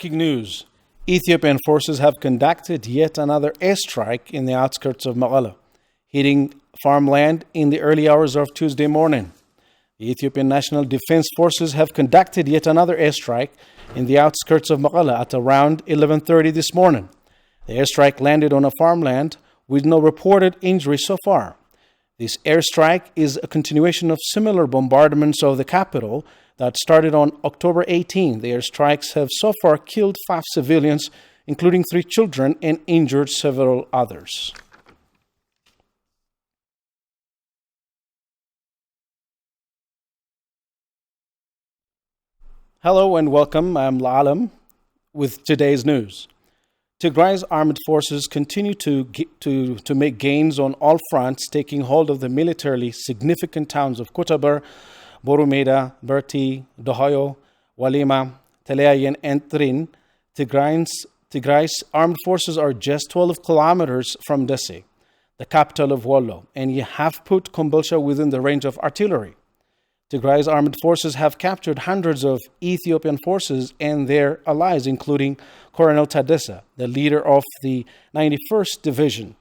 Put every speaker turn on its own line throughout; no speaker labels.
Breaking news. Ethiopian forces have conducted yet another airstrike in the outskirts of Mekelle, hitting farmland in the early hours of Tuesday morning. The Ethiopian National Defense Forces have conducted yet another airstrike in the outskirts of Mekelle at around 11:30 this morning. The airstrike landed on a farmland with no reported injuries so far. This airstrike is a continuation of similar bombardments of the capital that started on October 18. The airstrikes have so far killed 5 civilians, including 3 children, and injured several others. Hello and welcome. I'm La'alam with today's news. Tigray's armed forces continue to make gains on all fronts, taking hold of the militarily significant towns of Kutabar, Borumeda, Berti, Dohoyo, Walima, Teleayen, and Trin. Tigray's armed forces are just 12 kilometers from Desi, the capital of Wollo, and have put Kombolcha within the range of artillery. Tigray's armed forces have captured hundreds of Ethiopian forces and their allies, including Colonel Tadessa, the leader of the 91st Division.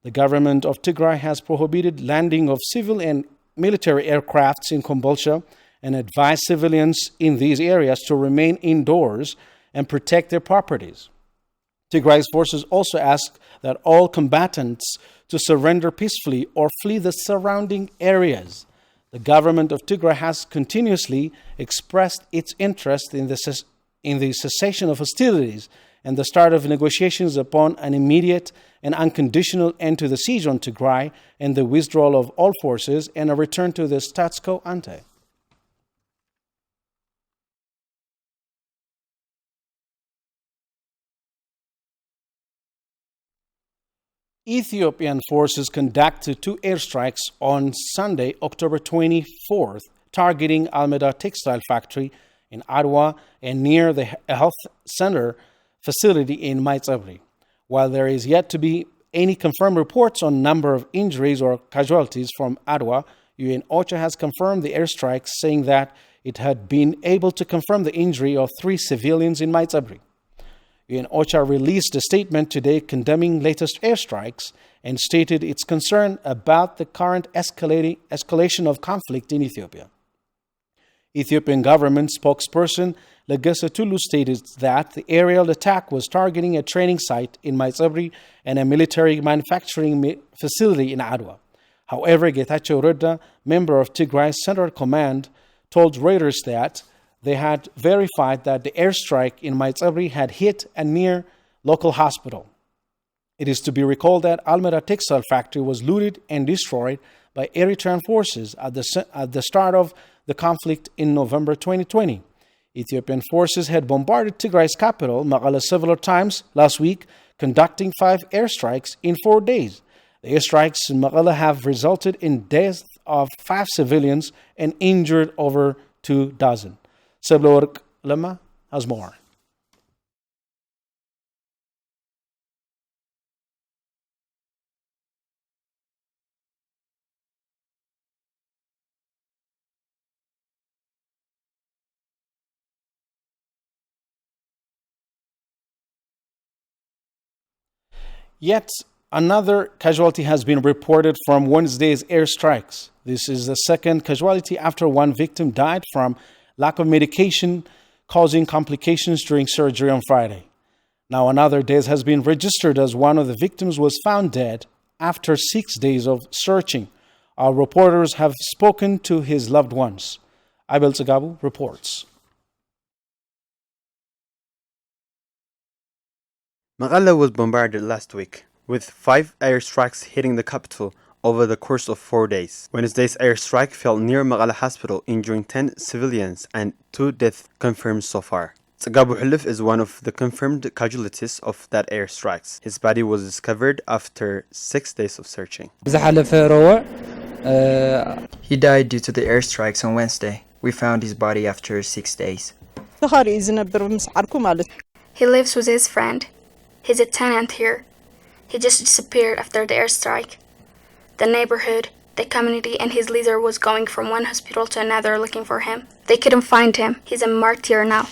The government of Tigray has prohibited landing of civil and military aircrafts in Kombolcha and advised civilians in these areas to remain indoors and protect their properties. Tigray's forces also ask that all combatants to surrender peacefully or flee the surrounding areas. The government of Tigray has continuously expressed its interest in the cessation of hostilities and the start of negotiations upon an immediate and unconditional end to the siege on Tigray and the withdrawal of all forces and a return to the status quo ante. Ethiopian forces conducted 2 airstrikes on Sunday, October 24th, targeting Almeda Textile Factory in Adwa and near the health center facility in Maizabri. While there is yet to be any confirmed reports on number of injuries or casualties from Adwa, UN OCHA has confirmed the airstrikes, saying that it had been able to confirm the injury of 3 civilians in Maizabri. UN OCHA released a statement today condemning latest airstrikes and stated its concern about the current escalation of conflict in Ethiopia. Ethiopian government spokesperson Legesse Tulu stated that the aerial attack was targeting a training site in Maizabri and a military manufacturing facility in Adwa. However, Getachew Reda, member of Tigray's Central Command, told Reuters that they had verified that the airstrike in Maizabri had hit a near local hospital. It is to be recalled that Almeda Textile Factory was looted and destroyed by Eritrean forces at the start of the conflict in November 2020. Ethiopian forces had bombarded Tigray's capital, Mekelle, several times last week, conducting 5 airstrikes in 4 days. The airstrikes in Mekelle have resulted in death of 5 civilians and injured over 2 dozen. Seblowork Lema has more. Yet another casualty has been reported from Wednesday's airstrikes. This is the second casualty after 1 victim died from lack of medication causing complications during surgery on Friday. Now another death has been registered as one of the victims was found dead after 6 days of searching. Our reporters have spoken to his loved ones. Abel Tsagabu reports.
Mekelle was bombarded last week, with 5 airstrikes hitting the capital over the course of 4 days. Wednesday's airstrike fell near Mekelle Hospital, injuring 10 civilians and 2 deaths confirmed so far. Tsagabu Huluf is one of the confirmed casualties of that airstrikes. His body was discovered after 6 days of searching.
He died due to the airstrikes on Wednesday. We found his body after 6 days.
He lives with his friend. He's a tenant here. He just disappeared after the airstrike. The neighborhood, the community, and his leader was going from one hospital to another looking for him. They couldn't find him. He's a martyr now.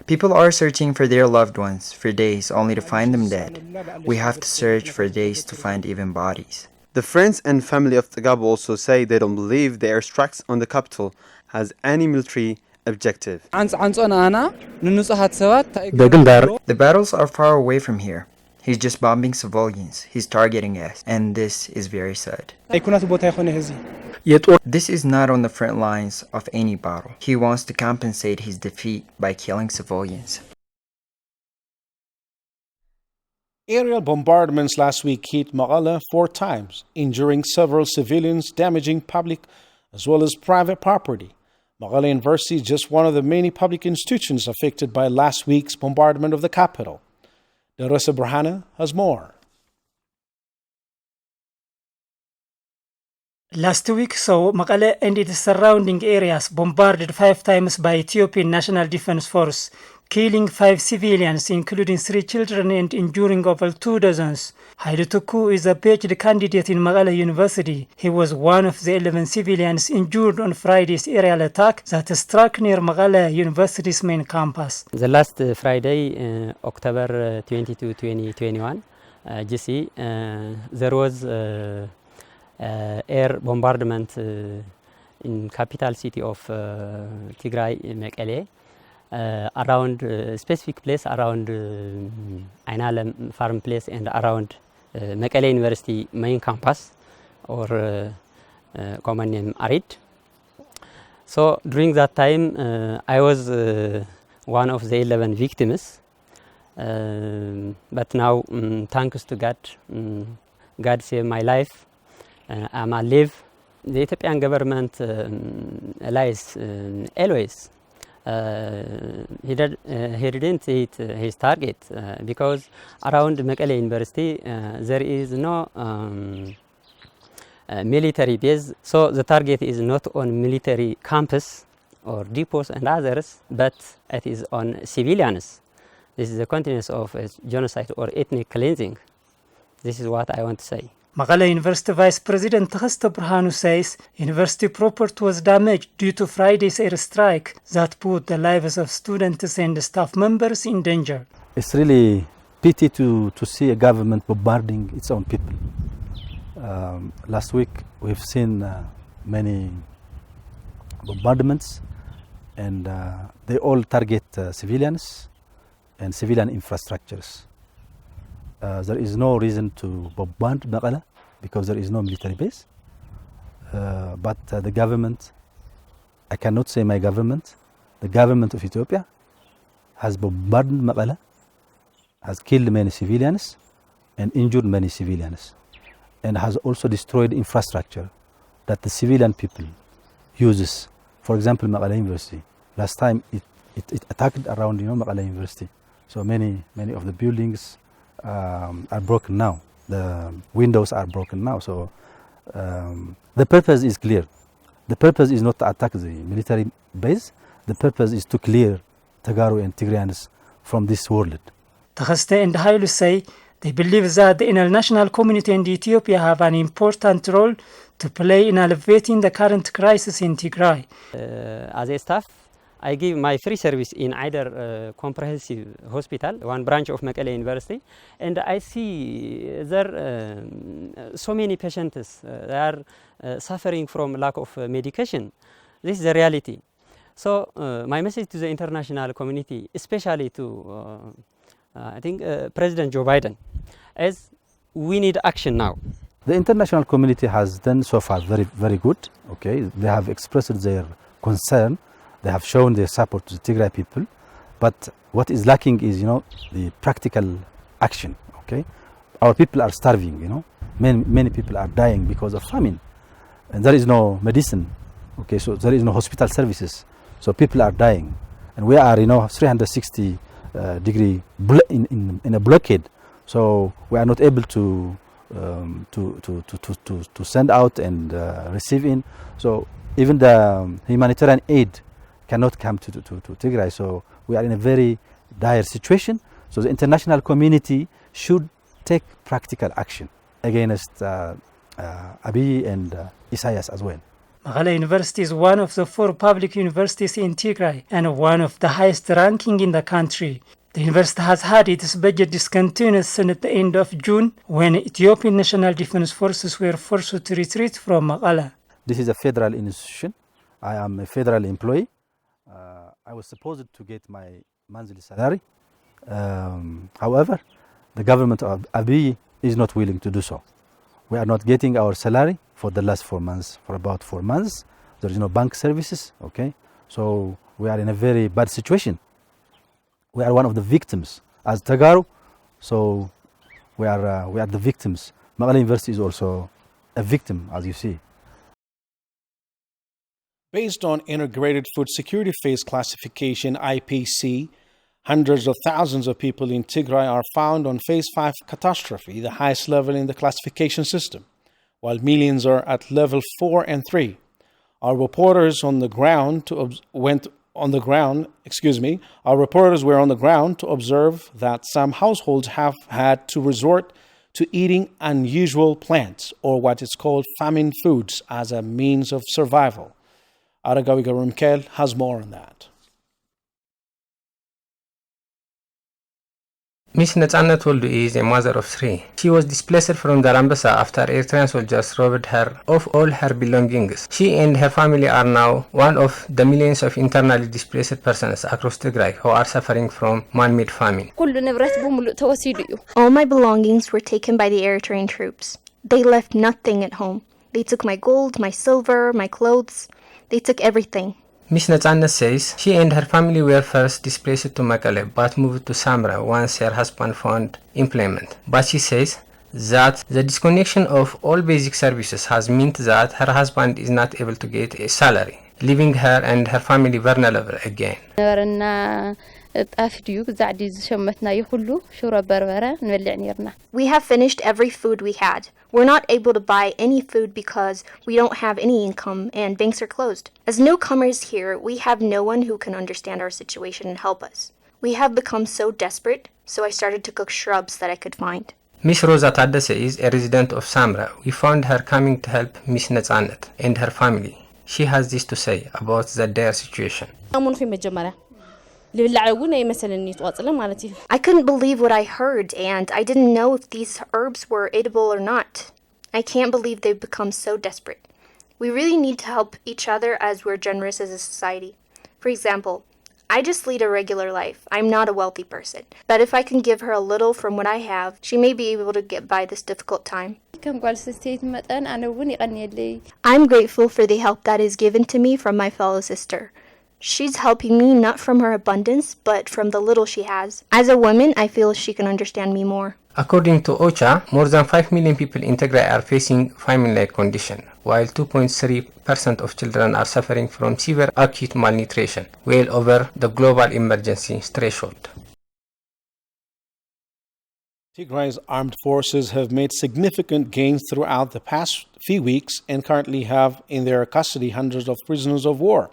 People are searching for their loved ones for days only to find them dead. We have to search for days to find even bodies.
The friends and family of Tagab also say they don't believe the airstrikes on the capital has any military objective.
The battles are far away from here. He's just bombing civilians. He's targeting us, and this is very sad. This is not on the front lines of any battle. He wants to compensate his defeat by killing civilians.
Aerial bombardments last week hit Mekelle 4 times, injuring several civilians, damaging public as well as private property. Mekelle University is just one of the many public institutions affected by last week's bombardment of the capital. Darasa Burhana has more.
Last week saw Mekelle and its surrounding areas bombarded 5 times by Ethiopian National Defense Force, killing 5 civilians, including 3 children, and injuring over 2 dozens. Haile Tuku is a PhD candidate in Mekelle University. He was one of the 11 civilians injured on Friday's aerial attack that struck near Mekelle University's main campus.
The last Friday, October 22, 2021, GC, there was air bombardment in capital city of Tigray, Mekelle, around specific place around Ainalem farm place and around Mekelle University main campus or common name Arid. So during that time I was one of the 11 victims, but now thanks to God, God saved my life. I'm alive. The Ethiopian government lies always. He didn't hit his target because around Mekelle University there is no military base, so the target is not on military campus or depots and others, but it is on civilians. This is the continuance of genocide or ethnic cleansing. This is what I want to say.
Mekelle University Vice President Takhaste Burhanu says university property was damaged due to Friday's airstrike that put the lives of students and staff members in danger.
It's really pity to see a government bombarding its own people. Last week we've seen many bombardments, and they all target civilians and civilian infrastructures. There is no reason to bombard Mekelle because there is no military base. But the government, I cannot say my government, the government of Ethiopia has bombarded Mekelle, has killed many civilians and injured many civilians, and has also destroyed infrastructure that the civilian people uses. For example, Mekelle University. Last time it attacked around Mekelle University. So many of the buildings are broken now. The windows are broken now. So the purpose is clear. The purpose is not to attack the military base. The purpose is to clear Tagaru and Tigrayans from this world.
Takhaste and Haile say they believe that the international community and Ethiopia have an important role to play in alleviating the current crisis in Tigray.
As a staff, I give my free service in either comprehensive hospital, one branch of Mekelle University, and I see there so many patients they are suffering from lack of medication. This is the reality. So my message to the international community, especially to I think President Joe Biden, is we need action now.
The international community has done so far very good. Okay, they have expressed their concern. They have shown their support to the Tigray people, but what is lacking is, the practical action. Okay, our people are starving. Many people are dying because of famine, and there is no medicine. Okay, so there is no hospital services, so people are dying, and we are 360 degree in a blockade. So we are not able to send out and receive in. So even the humanitarian aid cannot come to Tigray. So we are in a very dire situation. So the international community should take practical action against Abiy and Isaias as well.
Mekelle University is one of the 4 public universities in Tigray and one of the highest ranking in the country. The university has had its budget discontinued since the end of June when Ethiopian National Defense Forces were forced to retreat from Mekelle.
This is a federal institution. I am a federal employee. I was supposed to get my monthly salary. However, the government of Abiy is not willing to do so. We are not getting our salary for the last 4 months, for about 4 months. There is no bank services, okay? So we are in a very bad situation. We are one of the victims as Tagaru, so we are the victims. Mekelle University is also a victim, as you see.
Based on Integrated Food Security Phase Classification, IPC, hundreds of thousands of people in Tigray are found on Phase 5 catastrophe, the highest level in the classification system, while millions are at level 4 and 3. Our reporters were on the ground to observe that some households have had to resort to eating unusual plants, or what is called famine foods, as a means of survival. Aragawi Garumkel has more on that.
Miss Natsanet Woldu is a mother of 3. She was displaced from Darambasa after Eritrean soldiers robbed her of all her belongings. She and her family are now one of the millions of internally displaced persons across Tigray who are suffering from man-made famine.
All my belongings were taken by the Eritrean troops. They left nothing at home. They took my gold, my silver, my clothes. They took everything.
Miss Natsanet says she and her family were first displaced to Mekelle but moved to Samra once her husband found employment. But she says that the disconnection of all basic services has meant that her husband is not able to get a salary, leaving her and her family vulnerable again.
We have finished every food we had. We're not able to buy any food because we don't have any income and banks are closed. As newcomers here, we have no one who can understand our situation and help us. We have become so desperate, so I started to cook shrubs that I could find.
Miss Rosa Tadase is a resident of Samra. We found her coming to help Miss Natsanet and her family. She has this to say about their situation.
I couldn't believe what I heard, and I didn't know if these herbs were edible or not. I can't believe they've become so desperate. We really need to help each other as we're generous as a society. For example, I just lead a regular life. I'm not a wealthy person. But if I can give her a little from what I have, she may be able to get by this difficult time. I'm grateful for the help that is given to me from my fellow sister. She's helping me not from her abundance, but from the little she has. As a woman, I feel she can understand me more.
According to OCHA, more than 5 million people in Tigray are facing famine-like condition, while 2.3% of children are suffering from severe acute malnutrition, well over the global emergency threshold.
Tigray's armed forces have made significant gains throughout the past few weeks and currently have in their custody hundreds of prisoners of war.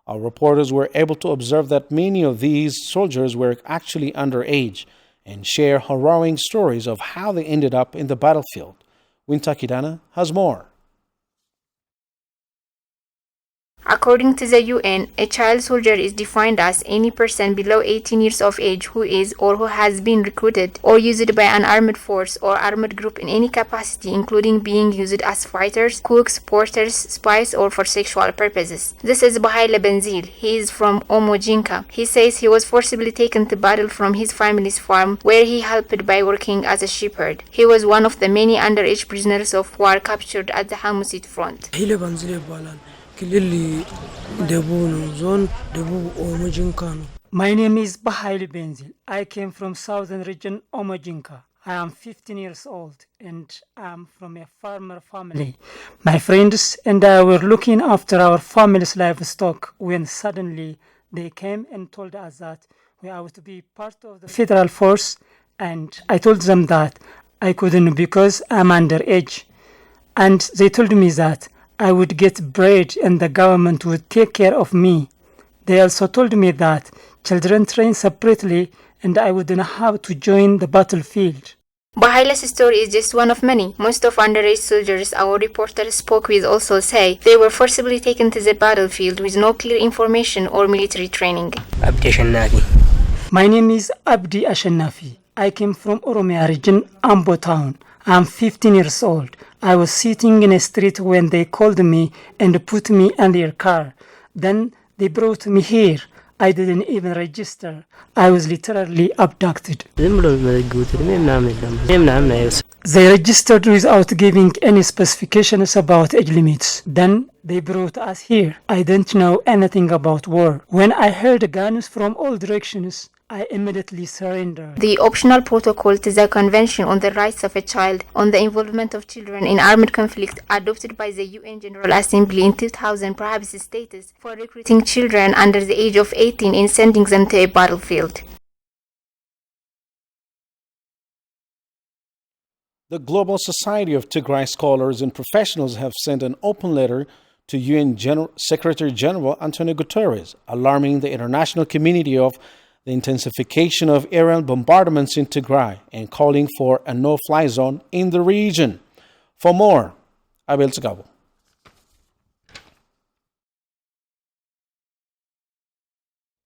Our reporters were able to observe that many of these soldiers were actually underage and share harrowing stories of how they ended up in the battlefield. Winta Kidana has more.
According to the UN, a child soldier is defined as any person below 18 years of age who is or who has been recruited or used by an armed force or armed group in any capacity, including being used as fighters, cooks, porters, spies, or for sexual purposes. This is Bahaila Benzil. He is from Omojinka. He says he was forcibly taken to battle from his family's farm, where he helped by working as a shepherd. He was one of the many underage prisoners of war captured at the Hamusit front.
My name is Bahaili Benzil. I came from southern region Omojinka. I am 15 years old and I am from a farmer family. My friends and I were looking after our family's livestock when suddenly they came and told us that we are to be part of the federal force, and I told them that I couldn't because I'm underage. And they told me that I would get bread and the government would take care of me. They also told me that children train separately and I wouldn't have to join the battlefield.
Bahaila's story is just one of many. Most of underage soldiers our reporter spoke with also say they were forcibly taken to the battlefield with no clear information or military training.
My name is Abdi Ashenafi. I came from Oromia region, Ambo town. I'm 15 years old. I was sitting in a street when they called me and put me in their car. Then they brought me here. I didn't even register. I was literally abducted. They registered without giving any specifications about age limits. Then they brought us here. I didn't know anything about war. When I heard guns from all directions, I immediately surrendered.
The optional protocol to the Convention on the Rights of a Child on the Involvement of Children in Armed Conflict adopted by the UN General Assembly in 2000 prohibits status for recruiting children under the age of 18 and sending them to a battlefield.
The Global Society of Tigray Scholars and Professionals have sent an open letter to UN Secretary General Antonio Guterres, alarming the international community of the intensification of aerial bombardments in Tigray and calling for a no-fly zone in the region. For more, Abel Tsagabo.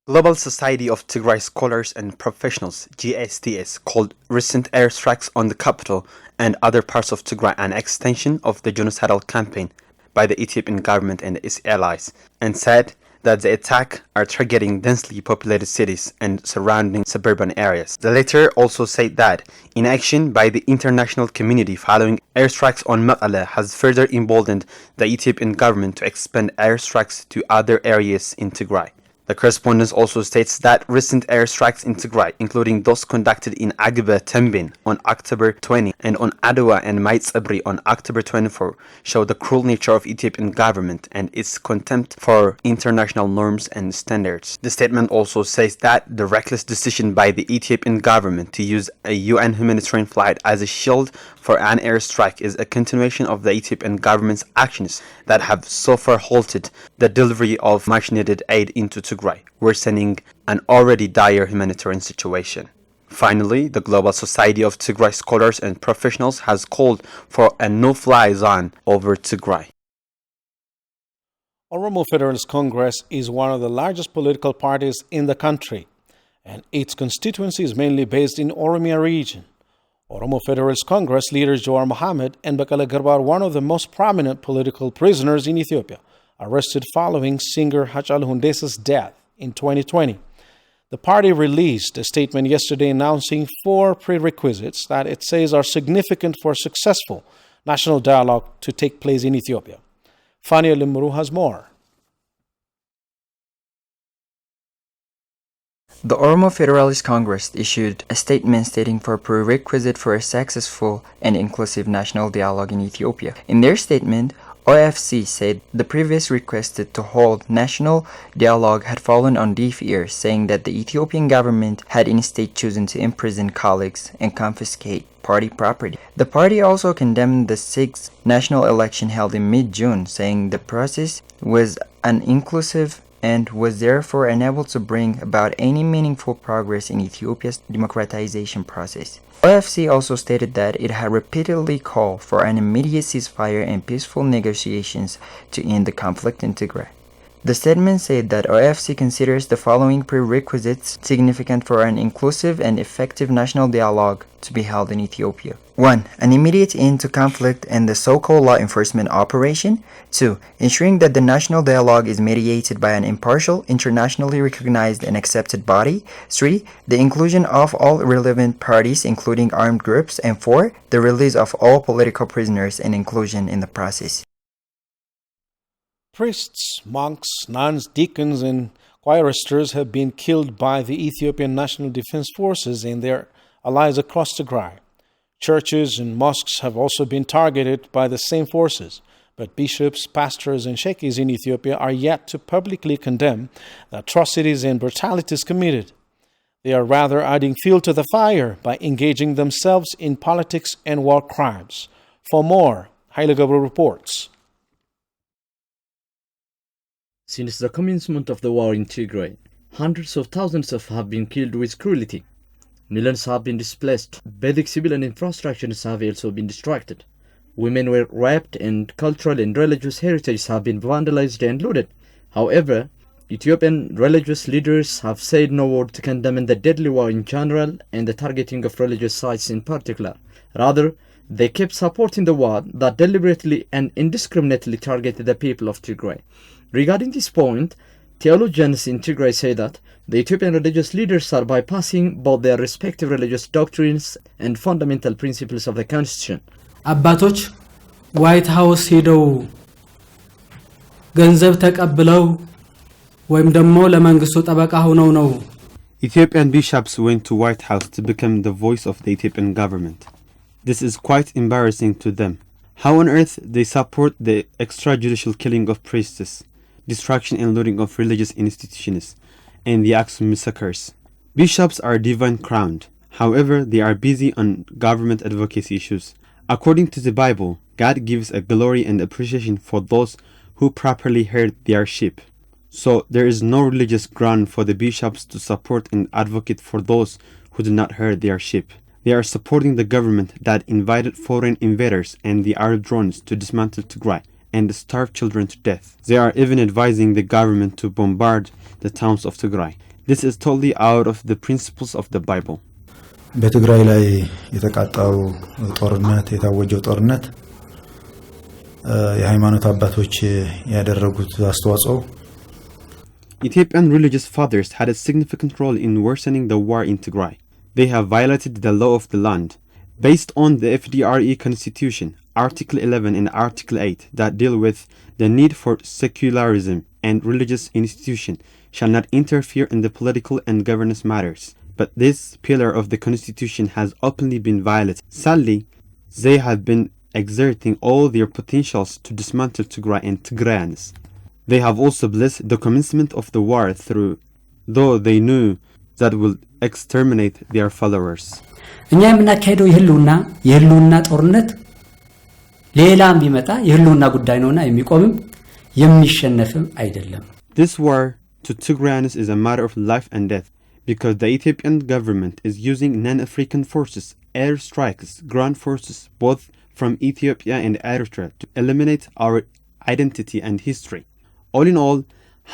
Global Society of Tigray Scholars and Professionals, GSTS, called recent airstrikes on the capital and other parts of Tigray an extension of the genocidal campaign by the Ethiopian government and its allies, and said that the attack are targeting densely populated cities and surrounding suburban areas. The letter also said that inaction by the international community following airstrikes on Mekelle has further emboldened the Ethiopian government to expand airstrikes to other areas in Tigray. The correspondence also states that recent airstrikes in Tigray, including those conducted in Agbe Tembin on October 20 and on Adwa and Maitsabri on October 24, show the cruel nature of Ethiopian government and its contempt for international norms and standards. The statement also says that the reckless decision by the Ethiopian government to use a UN humanitarian flight as a shield for an airstrike is a continuation of the Ethiopian government's actions that have so far halted the delivery of much-needed aid into Tigray, worsening an already dire humanitarian situation. Finally, the Global Society of Tigray Scholars and Professionals has called for a no-fly zone over Tigray.
Oromo Federalist Congress is one of the largest political parties in the country, and its constituency is mainly based in Oromia region. Oromo Federalist Congress leader Jawar Mohammed and Bekele Garba are one of the most prominent political prisoners in Ethiopia, arrested following singer Hachalu Hundesa's death in 2020. The party released a statement yesterday announcing 4 prerequisites that it says are significant for successful national dialogue to take place in Ethiopia. Fania Limuru has more.
The Oromo Federalist Congress issued a statement stating for a prerequisite for a successful and inclusive national dialogue in Ethiopia. In their statement, OFC said the previous requested to hold national dialogue had fallen on deaf ears, saying that the Ethiopian government had instead chosen to imprison colleagues and confiscate party property. The party also condemned the 6th national election held in mid-June, saying the process was uninclusive and was therefore unable to bring about any meaningful progress in Ethiopia's democratization process. OFC also stated that it had repeatedly called for an immediate ceasefire and peaceful negotiations to end the conflict in Tigray. The statement said that OFC considers the following prerequisites significant for an inclusive and effective national dialogue to be held in Ethiopia. 1. An immediate end to conflict and the so-called law enforcement operation. 2. Ensuring that the national dialogue is mediated by an impartial, internationally recognized and accepted body. 3. The inclusion of all relevant parties, including armed groups. And 4. The release of all political prisoners and inclusion in the process.
Priests, monks, nuns, deacons, and choristers have been killed by the Ethiopian National Defense Forces and their allies across Tigray. Churches and mosques have also been targeted by the same forces, but bishops, pastors, and sheikhs in Ethiopia are yet to publicly condemn the atrocities and brutalities committed. They are rather adding fuel to the fire by engaging themselves in politics and war crimes. For more, Haile Gabro reports.
Since the commencement of the war in Tigray, hundreds of thousands have been killed with cruelty. Millions have been displaced. Basic civilian infrastructures have also been destroyed. Women were raped and cultural and religious heritage have been vandalized and looted. However, Ethiopian religious leaders have said no word to condemn the deadly war in general and the targeting of religious sites in particular. Rather, they kept supporting the war that deliberately and indiscriminately targeted the people of Tigray. Regarding this point, theologians in Tigray say that the Ethiopian religious leaders are bypassing both their respective religious doctrines and fundamental principles of the constitution.
አባቶች ዋይት ሃውስ ሄደው ገንዘብ ተቀብለው ወይም ደግሞ ለመንግስቱ ጠበቃ ሆነው ነው
Ethiopian bishops went to White House to become the voice of the Ethiopian government. This is quite embarrassing to them. How on earth they support the extrajudicial killing of priests, destruction and looting of religious institutions, and the Aksum massacres? Bishops are divine crowned. However, they are busy on government advocacy issues. According to the Bible, God gives a glory and appreciation for those who properly herd their sheep. So there is no religious ground for the bishops to support and advocate for those who do not herd their sheep. They are supporting the government that invited foreign invaders and the Arab drones to dismantle Tigray and starve children to death. They are even advising the government to bombard the towns of Tigray. This is totally out of the principles of the Bible.
በትግራይ ላይ የተቃጣው ጦርነት የታወጀው ጦርነት የሃይማኖት አባቶች ያደረጉት አስተዋጽኦ
Ethiopian religious fathers had a significant role in worsening the war in Tigray. They have violated the law of the land. Based on the FDRE Constitution, Article 11 and Article 8 that deal with the need for secularism and religious institution shall not interfere in the political and governance matters. But this pillar of the Constitution has openly been violated. Sadly, they have been exerting all their potentials to dismantle Tigray and Tigrayans. They have also blessed the commencement of the war through, though they knew that will exterminate their followers.
እኛ የምናካሄደው የህልውና ጦርነት ሌላም ቢመጣ የህልውና ጉዳይ ነውና የሚቆምም የሚሸነፍም አይደለም.
This war to Tigrayans is a matter of life and death because the Ethiopian government is using non-African forces, airstrikes, ground forces, both from Ethiopia and Eritrea to eliminate our identity and history. All in all,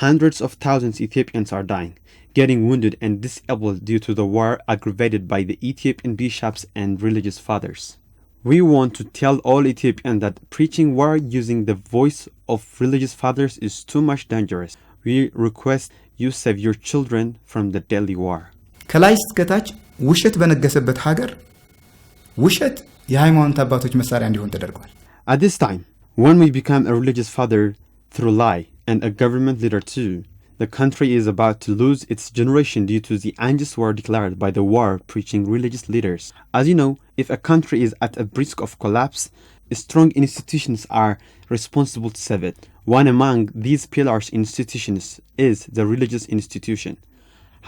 hundreds of thousands of Ethiopians are dying, getting wounded and disabled due to the war aggravated by the Ethiopian bishops and religious fathers. We want to tell all Ethiopians that preaching war using the voice of religious fathers is too much dangerous. We request you save your children from the deadly war.
ከላይ እስከታች ውሸት በነገሰበት ሀገር ውሸት የሃይማኖት አባቶች መሳሪያ እንዲሆን ተደርጓል.
At this time, when we become a religious father through lie and a government leader too, the country is about to lose its generation due to the unjust war declared by the war-preaching religious leaders. As you know, if a country is at a risk of collapse, strong institutions are responsible to save it. One among these pillars institutions is the religious institution.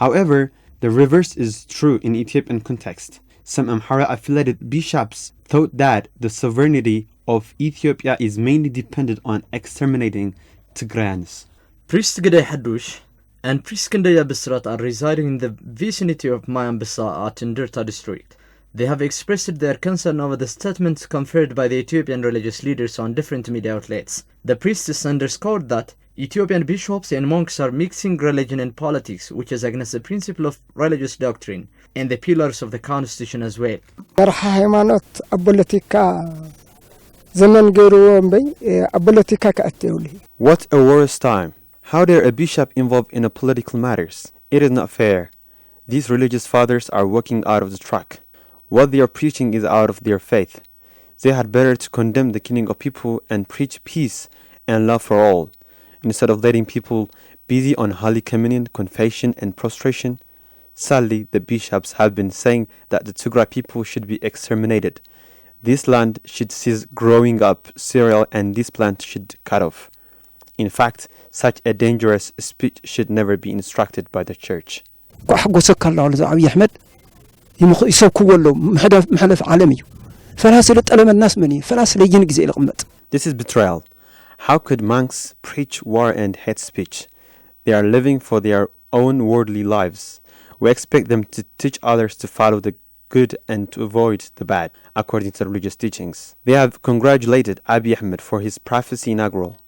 However, the reverse is true in Ethiopian context. Some Amhara-affiliated bishops thought that the sovereignty of Ethiopia is mainly dependent on exterminating Tigrayans.
Priest Gidey Hadush and Priest Kendaya Bisrat are residing in the vicinity of Mayambisa at Ndirta district. They have expressed their concern over the statements conferred by the Ethiopian religious leaders on different media outlets. The priests underscored that Ethiopian bishops and monks are mixing religion and politics, which is against the principle of religious doctrine and the pillars of the constitution as well.
What a worse time. How dare a bishop involved in a political matters? It is not fair. These religious fathers are walking out of the track. What they are preaching is out of their faith. They had better to condemn the killing of people and preach peace and love for all, instead of letting people busy on Holy Communion, confession, and prostration. Sadly, the bishops have been saying that the Tigray people should be exterminated. This land should cease growing up cereal and this plant should cut off. In fact, such a dangerous speech should never be instructed by the church. This is betrayal. How could monks preach war and hate speech? They are living for their own worldly lives. We expect them to teach others to follow the good and to avoid the bad, according to religious teachings. They have congratulated Abiy Ahmed for his prophecy inaugural,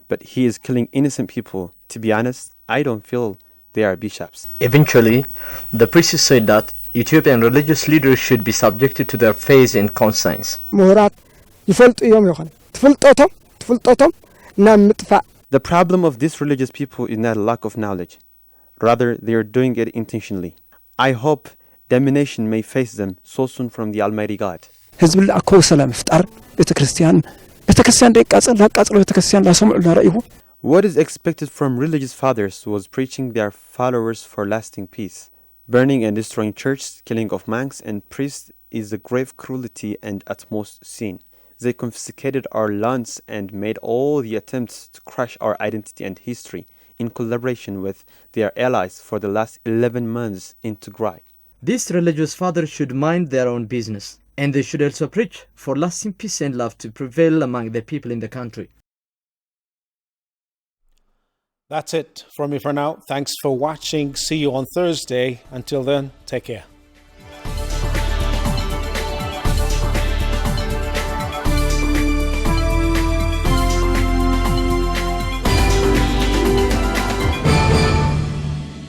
but he is killing innocent people. To be honest, I don't feel they are bishops.
Eventually, the priests said that Ethiopian religious leaders should be subjected to their faith and conscience.
The problem of these religious people is not a lack of knowledge. Rather, they are doing it intentionally. I hope damnation may face them so soon from the Almighty God. What is expected from religious fathers who was preaching their followers for lasting peace? Burning and destroying churches, killing of monks and priests is a grave cruelty and utmost sin. They confiscated our lands and made all the attempts to crush our identity and history in collaboration with their allies for the last 11 months in Tigray.
These religious fathers should mind their own business, and they should also preach for lasting peace and love to prevail among the people in the country.
That's it from me for now. Thanks for watching. See you on Thursday. Until then, take care.